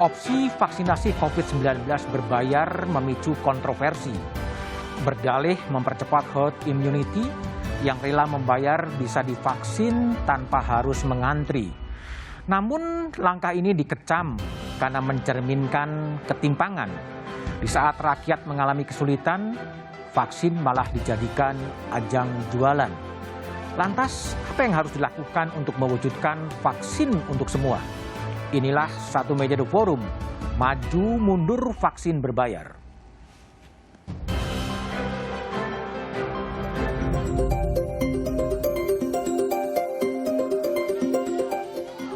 Opsi vaksinasi COVID-19 berbayar memicu kontroversi. Berdalih mempercepat herd immunity, yang rela membayar bisa divaksin tanpa harus mengantri. Namun langkah ini dikecam karena mencerminkan ketimpangan. Di saat rakyat mengalami kesulitan, vaksin malah dijadikan ajang jualan. Lantas, apa yang harus dilakukan untuk mewujudkan vaksin untuk semua? Inilah Satu Meja The Forum, maju mundur vaksin berbayar.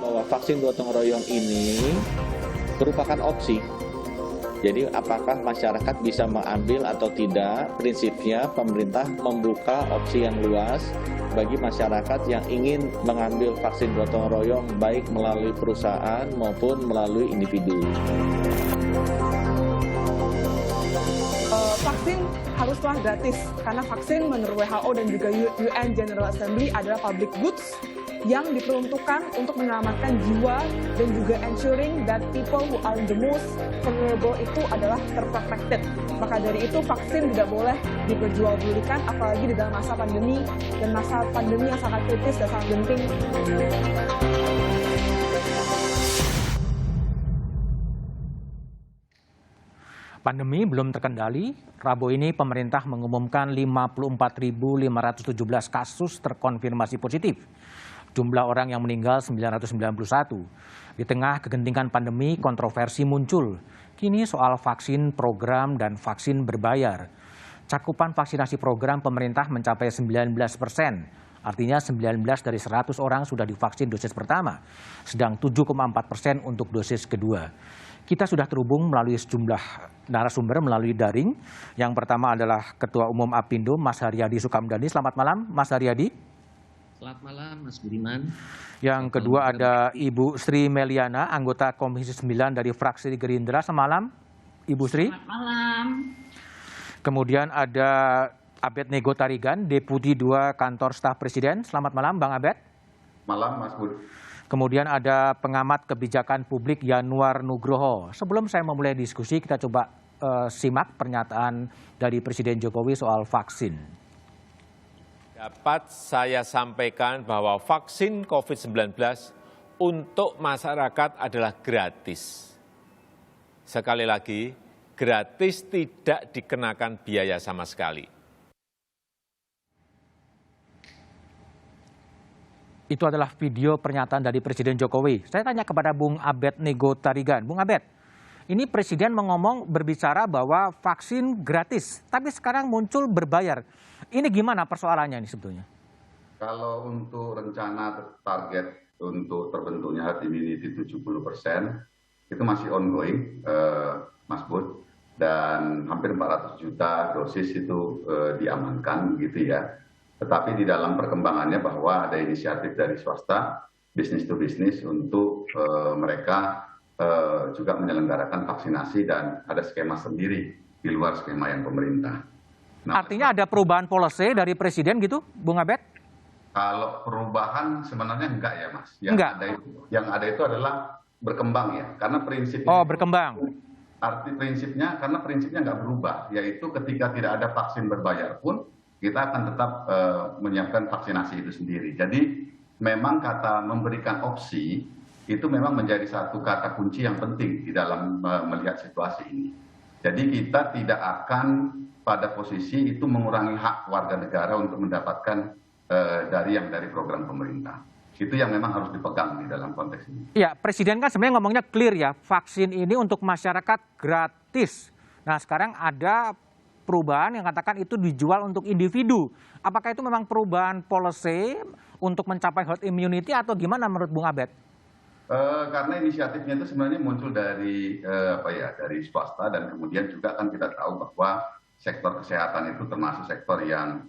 Bahwa vaksin gotong royong ini merupakan opsi. Jadi apakah masyarakat bisa mengambil atau tidak, prinsipnya pemerintah membuka opsi yang luas bagi masyarakat yang ingin mengambil vaksin gotong royong baik melalui perusahaan maupun melalui individu. Vaksin haruslah gratis karena vaksin menurut WHO dan juga UN General Assembly adalah public goods yang diperuntukkan untuk menyelamatkan jiwa dan juga ensuring that people who are the most vulnerable itu adalah terprotected. Maka dari itu vaksin tidak boleh diperjualbelikan apalagi di dalam masa pandemi dan masa pandemi yang sangat kritis dan sangat genting. Pandemi belum terkendali. Rabu ini pemerintah mengumumkan 54.517 kasus terkonfirmasi positif. Jumlah orang yang meninggal 991. Di tengah kegentingan pandemi, kontroversi muncul. Kini soal vaksin program dan vaksin berbayar. Cakupan vaksinasi program pemerintah mencapai 19%. Artinya 19 dari 100 orang sudah divaksin dosis pertama, sedang 7,4% untuk dosis kedua. Kita sudah terhubung melalui sejumlah narasumber melalui daring. Yang pertama adalah Ketua Umum Apindo, Mas Haryadi Sukamdhani. Selamat malam, Mas Haryadi. Selamat malam, Mas Budiman. Yang kedua ada Ibu Sri Meliana, anggota Komisi 9 dari fraksi Gerindra. Selamat malam, Ibu Sri. Selamat malam. Kemudian ada Abed Nego Tarigan, Deputi 2 Kantor Staf Presiden. Selamat malam, Bang Abed. Malam, Mas Bud. Kemudian ada pengamat kebijakan publik Yanuar Nugroho. Sebelum saya memulai diskusi, kita coba simak pernyataan dari Presiden Jokowi soal vaksin. Dapat saya sampaikan bahwa vaksin COVID-19 untuk masyarakat adalah gratis. Sekali lagi, gratis, tidak dikenakan biaya sama sekali. Itu adalah video pernyataan dari Presiden Jokowi. Saya tanya kepada Bung Abed Nego Tarigan. Bung Abed, ini Presiden berbicara bahwa vaksin gratis, tapi sekarang muncul berbayar. Ini gimana persoalannya ini sebetulnya? Kalau untuk rencana target untuk terbentuknya herd immunity 70%, itu masih ongoing, Mas Bud. Dan hampir 400 juta dosis itu diamankan gitu ya. Tetapi di dalam perkembangannya bahwa ada inisiatif dari swasta, bisnis to bisnis untuk mereka juga menyelenggarakan vaksinasi dan ada skema sendiri di luar skema yang pemerintah. Nah, artinya ada perubahan policy dari Presiden gitu, Bung Abed? Kalau perubahan sebenarnya enggak ya, Mas. Yang ada itu adalah berkembang ya, karena prinsipnya. Oh, berkembang. Arti prinsipnya, karena prinsipnya nggak berubah, yaitu ketika tidak ada vaksin berbayar pun kita akan tetap menyiapkan vaksinasi itu sendiri. Jadi memang kata memberikan opsi itu memang menjadi satu kata kunci yang penting di dalam melihat situasi ini. Jadi kita tidak akan pada posisi itu mengurangi hak warga negara untuk mendapatkan dari program pemerintah. Itu yang memang harus dipegang di dalam konteks ini. Iya, Presiden kan sebenarnya ngomongnya clear ya, vaksin ini untuk masyarakat gratis. Nah, sekarang ada perubahan yang katakan itu dijual untuk individu. Apakah itu memang perubahan policy untuk mencapai herd immunity atau gimana menurut Bung Abed? Karena inisiatifnya itu sebenarnya muncul dari dari swasta dan kemudian juga kan kita tahu bahwa sektor kesehatan itu termasuk sektor yang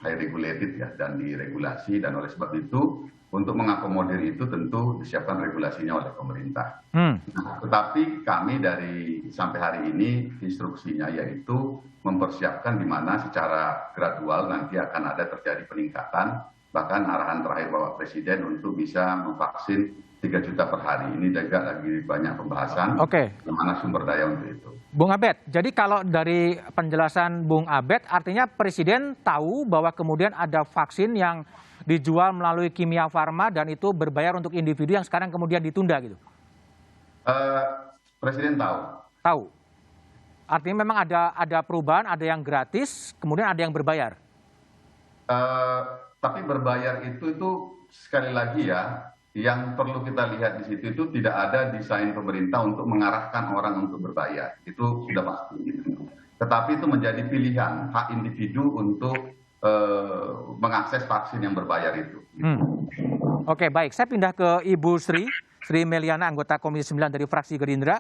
high regulated ya dan diregulasi, dan oleh sebab itu untuk mengakomodir itu tentu disiapkan regulasinya oleh pemerintah. Nah, tetapi kami dari sampai hari ini instruksinya yaitu mempersiapkan di mana secara gradual nanti akan ada terjadi peningkatan, bahkan arahan terakhir Bapak Presiden untuk bisa memvaksin 3 juta per hari. Ini juga lagi banyak pembahasan. Bagaimana sumber daya untuk itu. Bung Abed, jadi kalau dari penjelasan Bung Abed, artinya Presiden tahu bahwa kemudian ada vaksin yang dijual melalui Kimia Farma dan itu berbayar untuk individu yang sekarang kemudian ditunda gitu? Presiden tahu. Tahu. Artinya memang ada perubahan, ada yang gratis, kemudian ada yang berbayar. Tapi berbayar itu sekali lagi ya, yang perlu kita lihat di situ itu tidak ada desain pemerintah untuk mengarahkan orang untuk berbayar. Itu sudah pasti. Tetapi itu menjadi pilihan hak individu untuk mengakses vaksin yang berbayar itu. Oke, baik. Saya pindah ke Ibu Sri Meliana, anggota Komisi 9 dari fraksi Gerindra.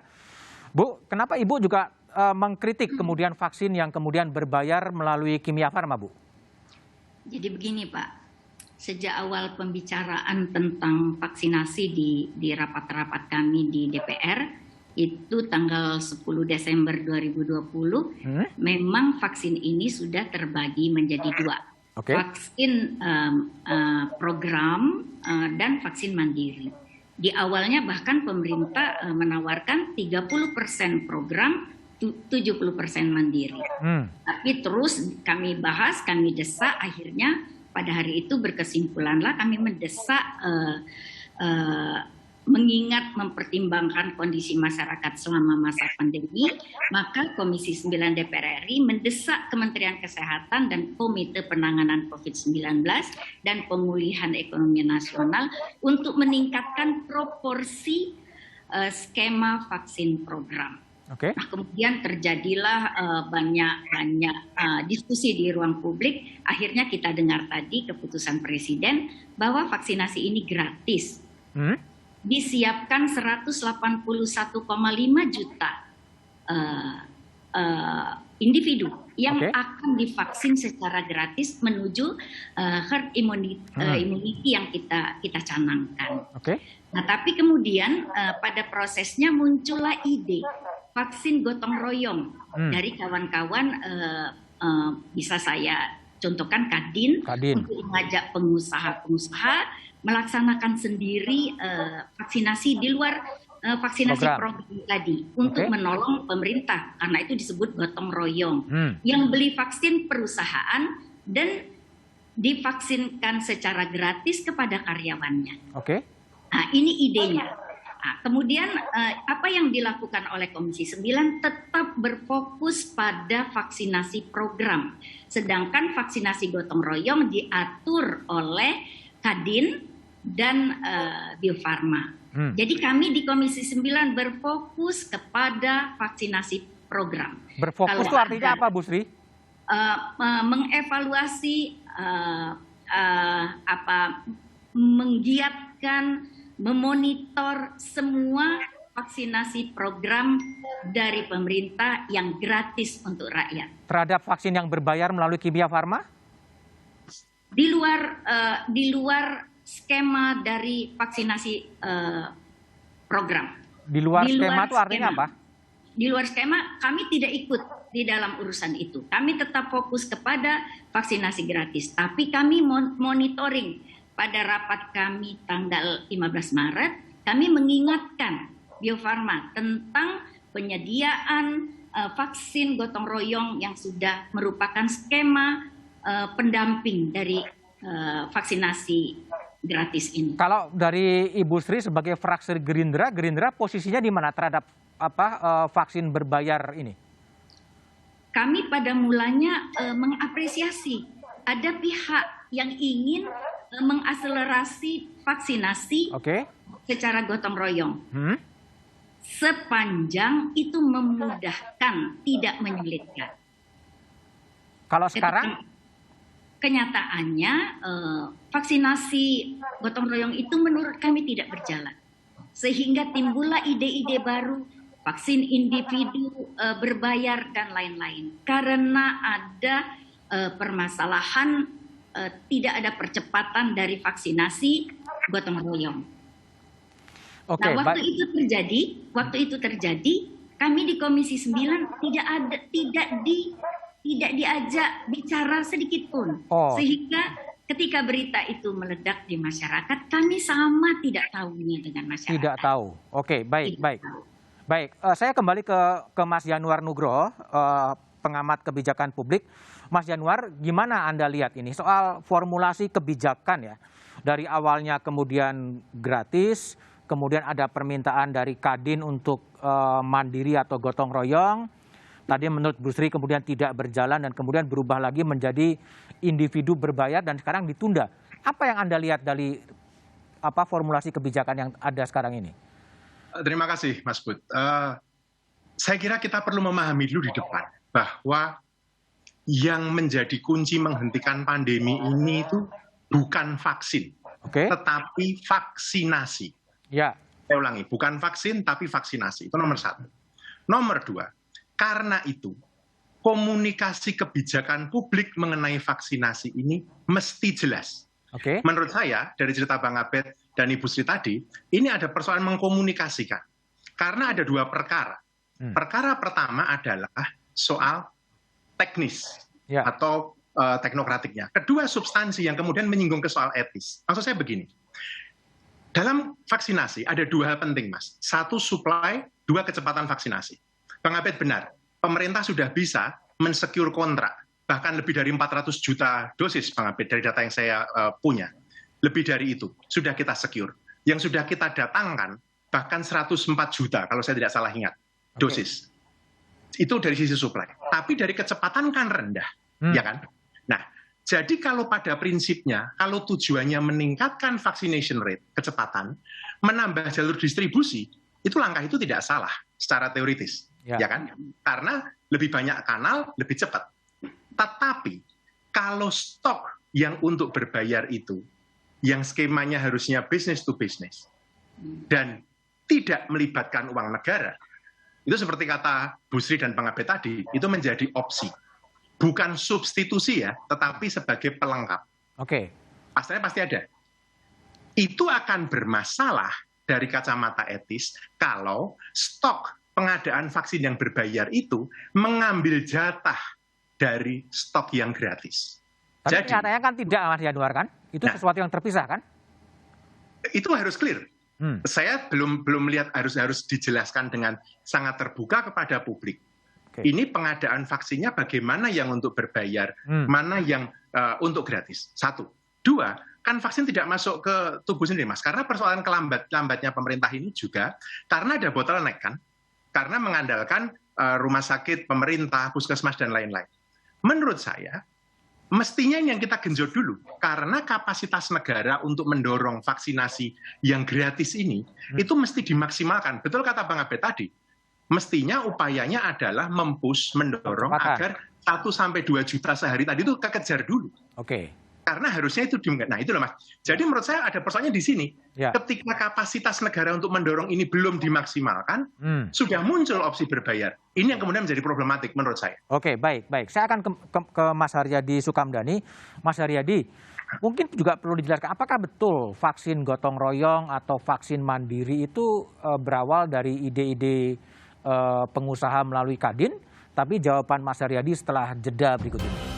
Bu, kenapa Ibu juga mengkritik kemudian vaksin yang kemudian berbayar melalui Kimia Farma, Bu? Jadi begini, Pak. Sejak awal pembicaraan tentang vaksinasi di rapat-rapat kami di DPR, itu tanggal 10 Desember 2020, memang vaksin ini sudah terbagi menjadi 2. Vaksin program dan vaksin mandiri. Di awalnya bahkan pemerintah menawarkan 30% program, 70% mandiri. Tapi terus kami bahas, kami desak, akhirnya pada hari itu berkesimpulanlah kami mendesak mengingat mempertimbangkan kondisi masyarakat selama masa pandemi, maka Komisi 9 DPR RI mendesak Kementerian Kesehatan dan Komite Penanganan COVID-19 dan Pemulihan Ekonomi Nasional untuk meningkatkan proporsi skema vaksin program. Nah, kemudian terjadilah banyak diskusi di ruang publik. Akhirnya kita dengar tadi keputusan Presiden bahwa vaksinasi ini gratis. Disiapkan 181,5 juta individu yang akan divaksin secara gratis menuju herd immunity yang kita canangkan. Nah, tapi kemudian pada prosesnya muncullah ide vaksin gotong royong dari kawan-kawan, bisa saya contohkan Kadin. Untuk mengajak pengusaha-pengusaha melaksanakan sendiri vaksinasi di luar vaksinasi program tadi untuk menolong pemerintah, karena itu disebut gotong royong. Yang beli vaksin perusahaan dan divaksinkan secara gratis kepada karyawannya. Nah, ini idenya. Nah, kemudian apa yang dilakukan oleh Komisi 9 tetap berfokus pada vaksinasi program, sedangkan vaksinasi gotong royong diatur oleh Kadin dan Bio Farma. Jadi kami di Komisi 9 berfokus kepada vaksinasi program. Berfokus itu artinya apa, Bu Sri? Mengevaluasi, menggiatkan, memonitor semua vaksinasi program dari pemerintah yang gratis untuk rakyat. Terhadap vaksin yang berbayar melalui Kimia Farma? Di luar skema dari vaksinasi program. Di luar skema itu artinya apa? Di luar skema kami tidak ikut di dalam urusan itu. Kami tetap fokus kepada vaksinasi gratis. Tapi kami monitoring pada rapat kami tanggal 15 Maret, kami mengingatkan Bio Farma tentang penyediaan vaksin gotong royong yang sudah merupakan skema pendamping dari vaksinasi gratis ini. Kalau dari Ibu Sri sebagai fraksi Gerindra posisinya di mana terhadap vaksin berbayar ini? Kami pada mulanya mengapresiasi ada pihak yang ingin mengakselerasi vaksinasi secara gotong royong. Sepanjang itu memudahkan, tidak menyulitkan. Kalau sekarang? Kenyataannya vaksinasi gotong royong itu menurut kami tidak berjalan. Sehingga timbullah ide-ide baru, vaksin individu berbayar dan lain-lain. Karena ada permasalahan tidak ada percepatan dari vaksinasi gotong royong. Nah, waktu itu terjadi, kami di Komisi 9 tidak diajak bicara sedikit pun, sehingga ketika berita itu meledak di masyarakat, kami sama tidak tahunya dengan masyarakat. Tidak tahu. Oke, baik, baik. Baik, saya kembali ke Mas Yanuar Nugroho, pengamat kebijakan publik. Mas Yanuar, gimana Anda lihat ini soal formulasi kebijakan ya? Dari awalnya kemudian gratis, kemudian ada permintaan dari Kadin untuk mandiri atau gotong royong. Tadi menurut Bu Sri kemudian tidak berjalan dan kemudian berubah lagi menjadi individu berbayar dan sekarang ditunda. Apa yang Anda lihat dari formulasi kebijakan yang ada sekarang ini? Terima kasih, Mas Bud. Saya kira kita perlu memahami dulu di depan bahwa yang menjadi kunci menghentikan pandemi ini itu bukan vaksin, tetapi vaksinasi. Ya. Saya ulangi, bukan vaksin tapi vaksinasi. Itu nomor satu. Nomor dua, karena itu komunikasi kebijakan publik mengenai vaksinasi ini mesti jelas. Menurut saya, dari cerita Bang Abed dan Ibu Sri tadi, ini ada persoalan mengkomunikasikan. Karena ada dua perkara. Perkara pertama adalah soal teknis atau teknokratiknya. Kedua, substansi yang kemudian menyinggung ke soal etis. Maksud saya begini, dalam vaksinasi ada dua hal penting, Mas. Satu, supply, dua, kecepatan vaksinasi. Bang Abed benar, pemerintah sudah bisa mensecure kontrak, bahkan lebih dari 400 juta dosis, Bang Abed, dari data yang saya punya. Lebih dari itu, sudah kita secure. Yang sudah kita datangkan, bahkan 104 juta, kalau saya tidak salah ingat, dosis. Itu dari sisi supply. Tapi dari kecepatan kan rendah, ya kan? Nah, jadi kalau pada prinsipnya, kalau tujuannya meningkatkan vaccination rate, kecepatan, menambah jalur distribusi, itu langkah itu tidak salah secara teoritis, ya kan? Karena lebih banyak kanal, lebih cepat. Tetapi kalau stok yang untuk berbayar itu, yang skemanya harusnya business to business, dan tidak melibatkan uang negara, itu seperti kata Bu Sri dan Bang Abed tadi, itu menjadi opsi. Bukan substitusi ya, tetapi sebagai pelengkap. Pastinya pasti ada. Itu akan bermasalah dari kacamata etis kalau stok pengadaan vaksin yang berbayar itu mengambil jatah dari stok yang gratis. Tapi nyatanya kan tidak, Mas Yanuar, kan? Itu sesuatu yang terpisah, kan? Itu harus clear. Saya belum melihat harus dijelaskan dengan sangat terbuka kepada publik. Ini pengadaan vaksinnya bagaimana yang untuk berbayar, mana yang untuk gratis. Satu. Dua, kan vaksin tidak masuk ke tubuh sendiri, Mas. Karena persoalan lambatnya pemerintah ini juga karena ada bottleneck, kan? Karena mengandalkan rumah sakit, pemerintah, puskesmas, dan lain-lain. Menurut saya, mestinya yang kita genjot dulu, karena kapasitas negara untuk mendorong vaksinasi yang gratis ini, itu mesti dimaksimalkan. Betul kata Bang Abed tadi, mestinya upayanya adalah mendorong agar 1-2 juta sehari tadi itu kekejar dulu. Karena harusnya itu nah itu loh, Mas. Jadi menurut saya ada persoalannya di sini. Ketika kapasitas negara untuk mendorong ini belum dimaksimalkan, sudah muncul opsi berbayar. Ini yang kemudian menjadi problematik menurut saya. Baik. Saya akan ke Mas Haryadi Sukamdhani. Mas Haryadi, mungkin juga perlu dijelaskan apakah betul vaksin gotong royong atau vaksin mandiri itu berawal dari ide-ide pengusaha melalui Kadin? Tapi jawaban Mas Haryadi setelah jeda berikut ini.